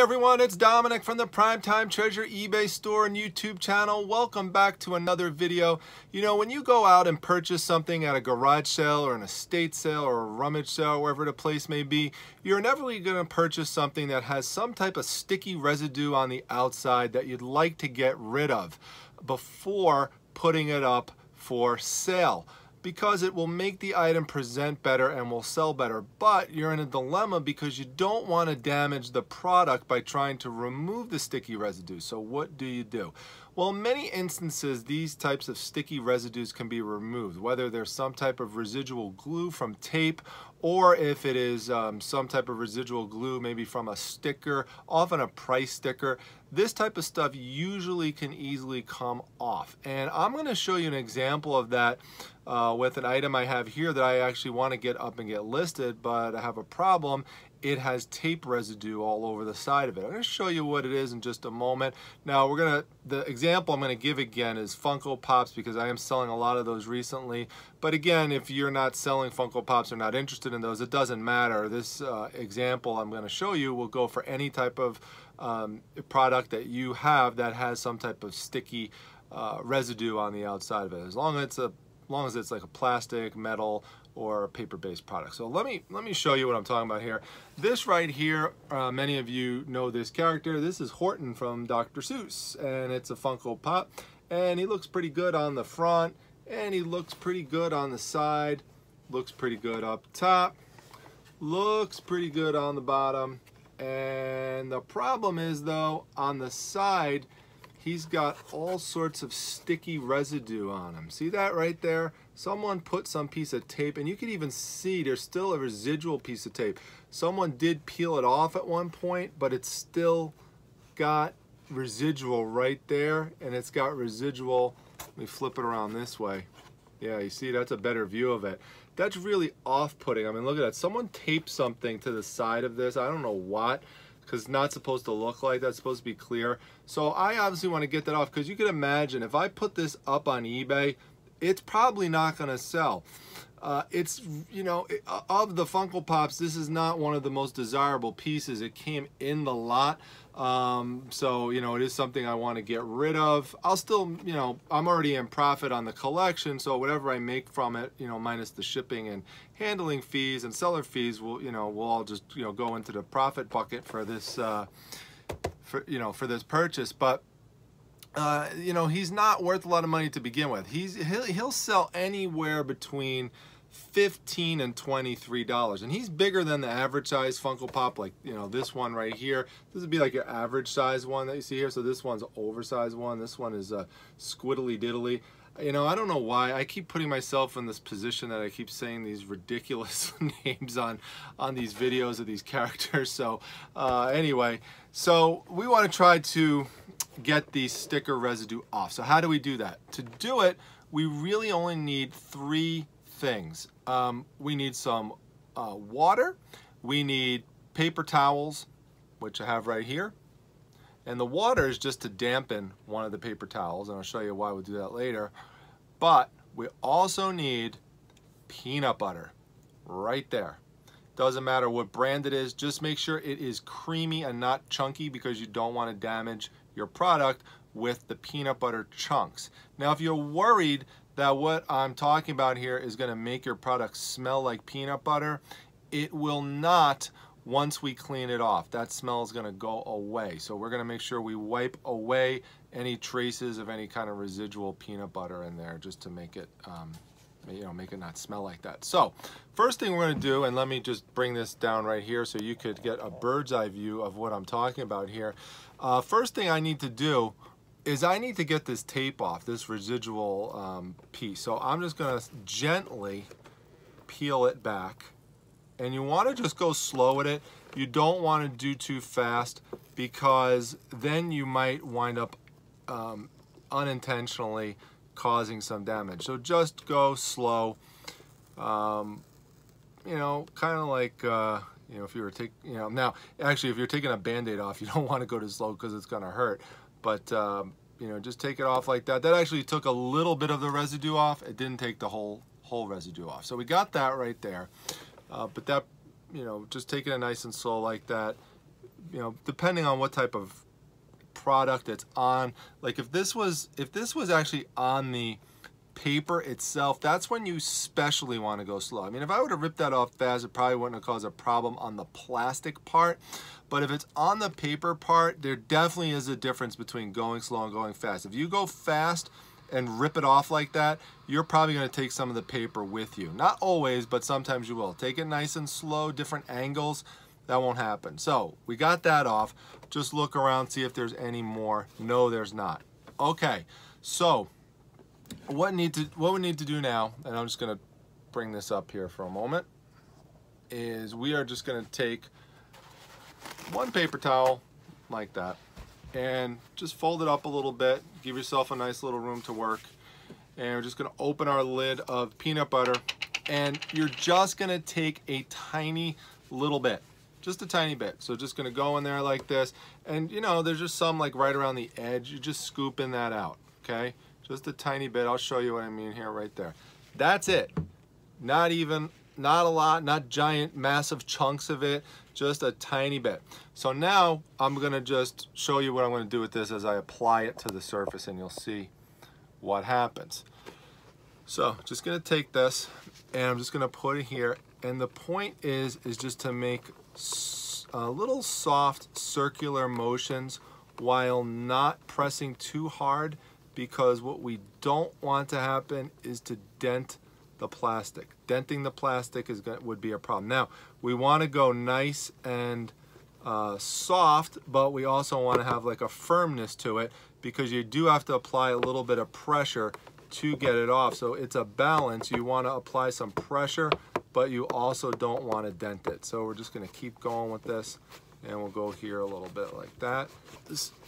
everyone, it's Dominic from the Primetime Treasure eBay store and YouTube channel. Welcome back to another video. You know, when you go out and purchase something at a garage sale or an estate sale or a rummage sale, wherever the place may be, you're inevitably going to purchase something that has some type of sticky residue on the outside that you'd like to get rid of before putting it up for sale, because it will make the item present better and will sell better. But you're in a dilemma because you don't want to damage the product by trying to remove the sticky residue. So what do? Well, in many instances, these types of sticky residues can be removed, whether there's some type of residual glue from tape, or if it is some type of residual glue, maybe from a sticker, often a price sticker. This type of stuff usually can easily come off. And I'm going to show you an example of that with an item I have here that I actually want to get up and get listed, but I have a problem. It has tape residue all over the side of it. I'm going to show you what it is in just a moment. Now the example I'm going to give again is Funko Pops, because I am selling a lot of those recently. But again, if you're not selling Funko Pops or not interested in those, it doesn't matter. This example I'm going to show you will go for any type of product that you have that has some type of sticky residue on the outside of it, as long as it's like a plastic, metal, or a paper-based product. So let me show you what I'm talking about here. This right here, many of you know this character. This is Horton from Dr. Seuss, and it's a Funko Pop, and he looks pretty good on the front, and he looks pretty good on the side, looks pretty good up top, looks pretty good on the bottom. And the problem is, though, on the side, he's got all sorts of sticky residue on him. See that right there? Someone put some piece of tape, and you can even see there's still a residual piece of tape. Someone did peel it off at one point, but it's still got residual right there, and it's got residual. Let me flip it around this way. Yeah, you see, that's a better view of it. That's really off-putting. I mean, look at that. Someone taped something to the side of this. I don't know what, because it's not supposed to look like that. It's supposed to be clear. So I obviously want to get that off, because you can imagine if I put this up on eBay, it's probably not going to sell. It's, you know, of the Funko Pops, this is not one of the most desirable pieces. It came in the lot. So, you know, it is something I want to get rid of. I'll still, you know, I'm already in profit on the collection, so whatever I make from it, you know, minus the shipping and handling fees and seller fees, will, you know, will all just, you know, go into the profit bucket for this, for this purchase. But you know, he's not worth a lot of money to begin with. He'll sell anywhere between $15 and $23, and he's bigger than the average size Funko Pop, like, you know, this one right here. This would be like your average size one that you see here. So this one's an oversized one. This one is a squiddly diddly. You know, I don't know why I keep putting myself in this position that I keep saying these ridiculous names on these videos of these characters. So anyway, so we want to try to get the sticker residue off. So how do we do that? To do it, we really only need three things. We need some water, we need paper towels, which I have right here, and the water is just to dampen one of the paper towels, and I'll show you why we'll do that later. But we also need peanut butter right there. Doesn't matter what brand it is, just make sure it is creamy and not chunky, because you don't want to damage your product with the peanut butter chunks. Now, if you're worried that what I'm talking about here is going to make your product smell like peanut butter, it will not once we clean it off. That smell is going to go away. So we're going to make sure we wipe away any traces of any kind of residual peanut butter in there, just to make it you know, make it not smell like that. So first thing we're going to do, and let me just bring this down right here so you could get a bird's eye view of what I'm talking about here. First thing I need to do is I need to get this tape off, this residual piece. So I'm just going to gently peel it back, and you want to just go slow with it. You don't want to do too fast, because then you might wind up unintentionally causing some damage. So just go slow, you know, kind of like you know, if you were taking, you know, now actually if you're taking a Band-Aid off, you don't want to go too slow, because it's going to hurt. But you know, just take it off like that. That actually took a little bit of the residue off. It didn't take the whole residue off. So we got that right there. But that, you know, just taking it nice and slow like that. you know, depending on what type of product it's on. Like if this was actually on the paper itself, that's when you especially want to go slow. I mean, if I would have ripped that off fast, it probably wouldn't have caused a problem on the plastic part. But if it's on the paper part, there definitely is a difference between going slow and going fast. If you go fast and rip it off like that, you're probably going to take some of the paper with you. Not always, but sometimes you will. Take it nice and slow, different angles. That won't happen. So we got that off. Just look around, see if there's any more. No, there's not. Okay, so what we need to do now, and I'm just going to bring this up here for a moment, is we are just going to take one paper towel like that and just fold it up a little bit. Give yourself a nice little room to work. And we're just going to open our lid of peanut butter, and you're just going to take a tiny little bit. Just a tiny bit. So just going to go in there like this, and you know, there's just some like right around the edge. You just scooping that out, okay? Just a tiny bit. I'll show you what I mean here, right there. That's it. Not a lot, not giant, massive chunks of it, just a tiny bit. So now I'm gonna just show you what I'm gonna do with this as I apply it to the surface, and you'll see what happens. So just gonna take this and I'm just gonna put it here, and the point is just to make little soft circular motions while not pressing too hard, because what we don't want to happen is to dent the plastic. Denting the plastic would be a problem. Now, we want to go nice and soft, but we also want to have like a firmness to it, because you do have to apply a little bit of pressure to get it off. So it's a balance. You want to apply some pressure, but you also don't want to dent it. So we're just going to keep going with this, and we'll go here a little bit like that.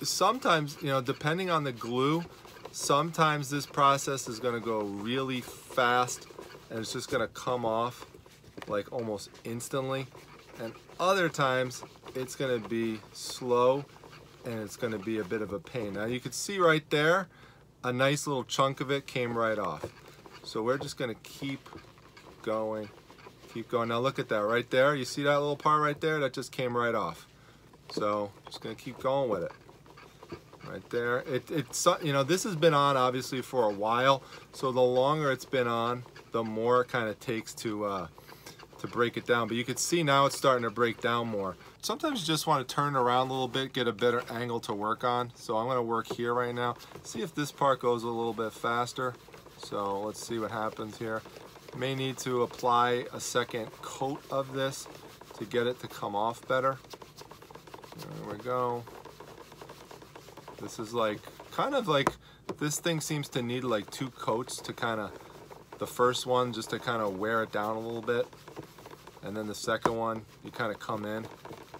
Sometimes, you know, depending on the glue, sometimes this process is going to go really fast and it's just going to come off like almost instantly, and other times it's going to be slow and it's going to be a bit of a pain. Now you can see right there, a nice little chunk of it came right off. So we're just going to keep going. Now look at that right there. You see that little part right there? That just came right off. So just going to keep going with it. Right there. It's, you know, this has been on obviously for a while, so the longer it's been on, the more it kind of takes to break it down. But you can see now it's starting to break down more. Sometimes you just want to turn it around a little bit, get a better angle to work on. So I'm going to work here right now. See if this part goes a little bit faster. So let's see what happens here. May need to apply a second coat of this to get it to come off better. There we go. This is like, kind of like, this thing seems to need like 2 coats to kind of, the first one just to kind of wear it down a little bit. And then the second one, you kind of come in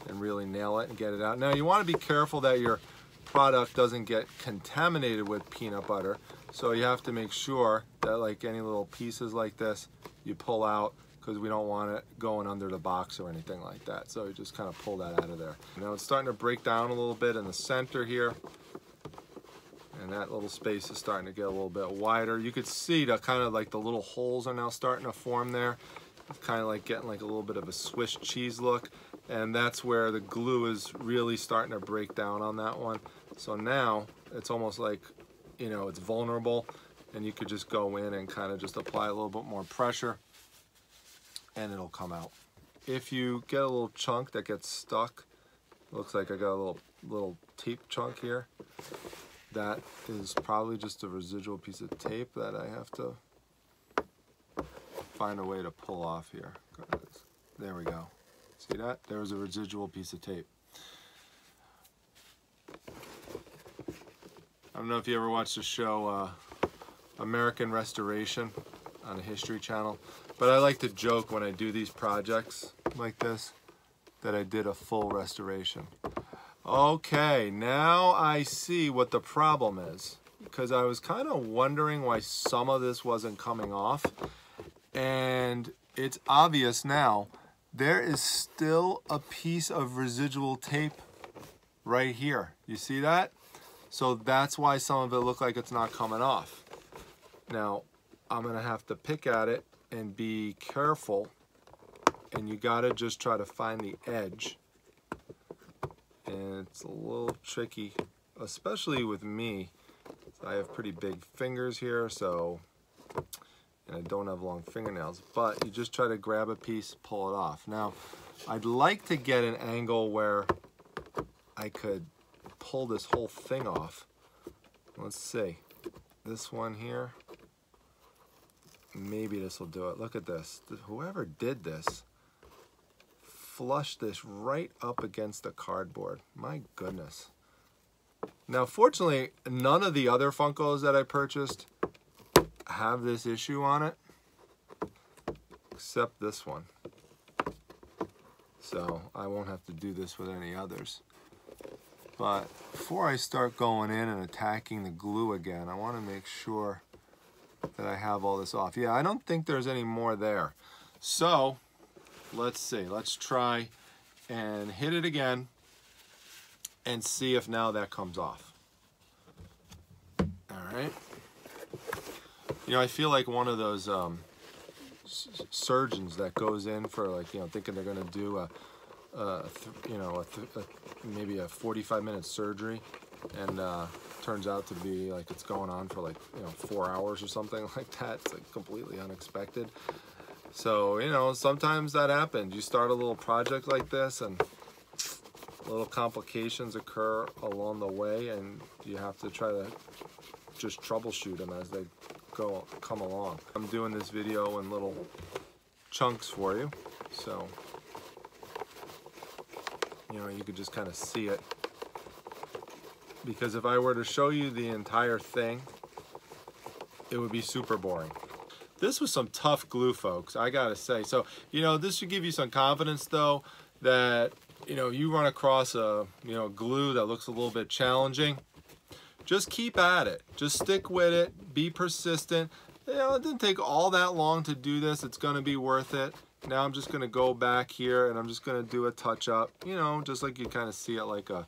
and really nail it and get it out. Now you want to be careful that your product doesn't get contaminated with peanut butter. So you have to make sure that like any little pieces like this, you pull out, because we don't want it going under the box or anything like that. So you just kind of pull that out of there. Now it's starting to break down a little bit in the center here. And that little space is starting to get a little bit wider. You could see that kind of like the little holes are now starting to form there. It's kind of like getting like a little bit of a Swiss cheese look. And that's where the glue is really starting to break down on that one. So now it's almost like, you know, it's vulnerable, and you could just go in and kind of just apply a little bit more pressure and it'll come out. If you get a little chunk that gets stuck, looks like I got a little tape chunk here. That is probably just a residual piece of tape that I have to find a way to pull off here. There we go. See that? There was a residual piece of tape. I don't know if you ever watched the show American Restoration on the History Channel, but I like to joke when I do these projects like this that I did a full restoration. Okay, now I see what the problem is, because I was kind of wondering why some of this wasn't coming off, and it's obvious now. There is still a piece of residual tape right here. You see that? So that's why some of it looked like it's not coming off. Now, I'm gonna have to pick at it and be careful, and you gotta just try to find the edge and it's a little tricky, especially with me. I have pretty big fingers here, so, and I don't have long fingernails, but you just try to grab a piece, pull it off. Now, I'd like to get an angle where I could pull this whole thing off. Let's see, this one here, maybe this will do it. Look at this, whoever did this, flushed this right up against the cardboard. My goodness. Now, fortunately, none of the other Funkos that I purchased have this issue on it, except this one. So I won't have to do this with any others. But before I start going in and attacking the glue again, I want to make sure that I have all this off. Yeah, I don't think there's any more there. So let's see. Let's try and hit it again and see if now that comes off. All right. You know, I feel like one of those surgeons that goes in for, like, you know, thinking they're going to do maybe a 45-minute surgery, and turns out to be like it's going on for, like, you know, 4 hours or something like that. It's like completely unexpected. So, you know, sometimes that happens. You start a little project like this and little complications occur along the way, and you have to try to just troubleshoot them as they come along. I'm doing this video in little chunks for you, so you know, you could just kind of see it, because if I were to show you the entire thing, it would be super boring. This was some tough glue, folks, I gotta say. So, you know, this should give you some confidence, though, that, you know, you run across a, you know, glue that looks a little bit challenging, just keep at it. Just stick with it. Be persistent. You know, it didn't take all that long to do this. It's going to be worth it. Now I'm just going to go back here and I'm just going to do a touch up, you know, just like you kind of see it like a,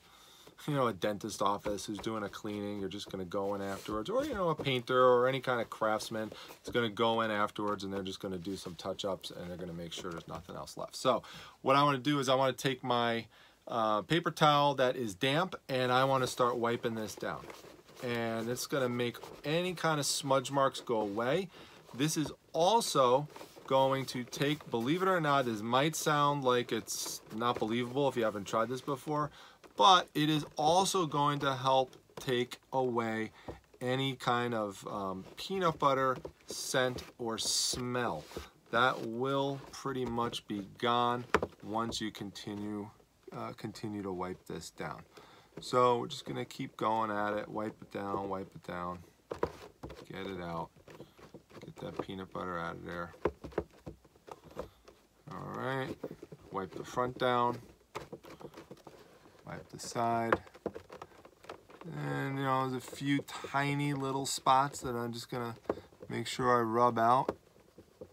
you know, a dentist office who's doing a cleaning. You're just going to go in afterwards, or, you know, a painter or any kind of craftsman is going to go in afterwards, and they're just going to do some touch-ups, and they're going to make sure there's nothing else left. So what I want to do is I want to take my paper towel that is damp, and I want to start wiping this down, and it's going to make any kind of smudge marks go away. This is also going to take, believe it or not, this might sound like it's not believable if you haven't tried this before, but it is also going to help take away any kind of peanut butter scent or smell. That will pretty much be gone once you continue to wipe this down. So we're just gonna keep going at it, wipe it down, get it out, get that peanut butter out of there. All right, wipe the front down, wipe the side, and, you know, there's a few tiny little spots that I'm just gonna make sure I rub out.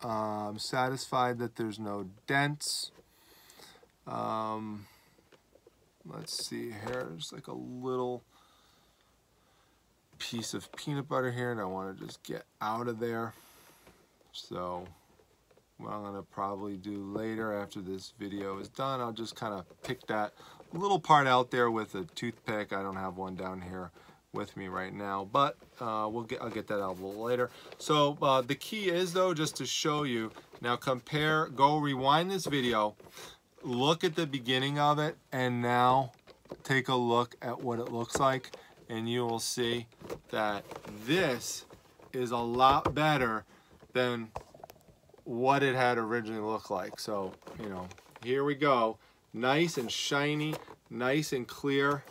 I'm satisfied that there's no dents. Let's see here, there's like a little piece of peanut butter here and I want to just get out of there. So what I'm going to probably do later after this video is done, I'll just kind of pick that little part out there with a toothpick. I don't have one down here with me right now, but I'll get that out a little later. So the key is, though, just to show you, now go rewind this video, look at the beginning of it, and now take a look at what it looks like, and you will see that this is a lot better than what it had originally looked like. So, you know, here we go. Nice and shiny, nice and clear.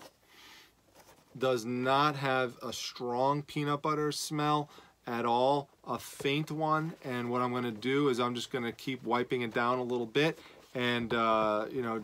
Does not have a strong peanut butter smell at all, a faint one. And what I'm going to do is I'm just going to keep wiping it down a little bit, and you know,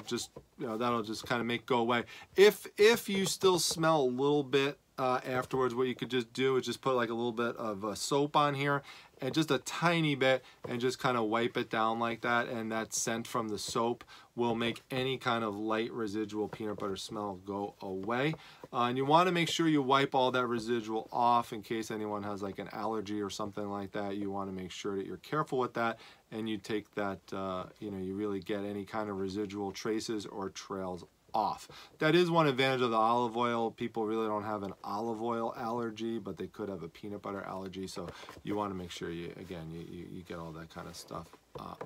that'll just kind of make it go away. If you still smell a little bit afterwards, what you could just do is just put like a little bit of soap on here, and just a tiny bit, and just kind of wipe it down like that, and that scent from the soap will make any kind of light residual peanut butter smell go away. And you want to make sure you wipe all that residual off in case anyone has like an allergy or something like that. You want to make sure that you're careful with that, and you take that, you know, you really get any kind of residual traces or trails off. That is one advantage of the olive oil. People really don't have an olive oil allergy, but they could have a peanut butter allergy. So you want to make sure you get all that kind of stuff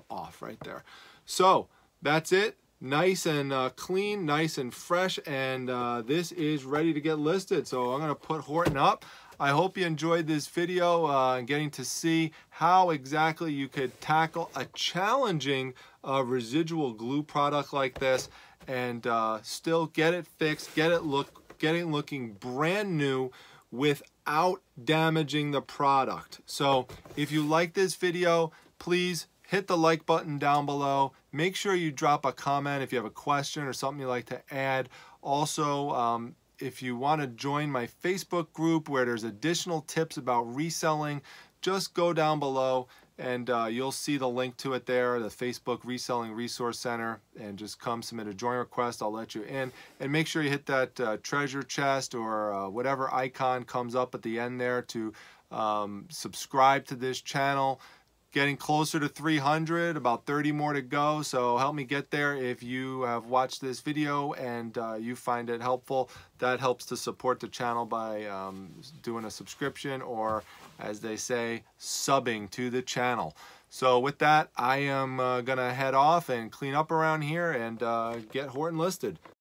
off right there. So that's it. Nice and clean, nice and fresh, and this is ready to get listed. So I'm going to put Horton up. I hope you enjoyed this video and getting to see how exactly you could tackle a challenging residual glue product like this and still get it fixed, get it looking brand new without damaging the product. So if you like this video, please hit the like button down below. Make sure you drop a comment if you have a question or something you'd like to add. Also, if you want to join my Facebook group where there's additional tips about reselling, just go down below and you'll see the link to it there, the Facebook Reselling Resource Center, and just come submit a join request. I'll let you in. And make sure you hit that treasure chest or whatever icon comes up at the end there to subscribe to this channel. Getting closer to 300, about 30 more to go, so help me get there. If you have watched this video and you find it helpful, that helps to support the channel by doing a subscription or, as they say, subbing to the channel. So with that, I am gonna head off and clean up around here and get Horton listed.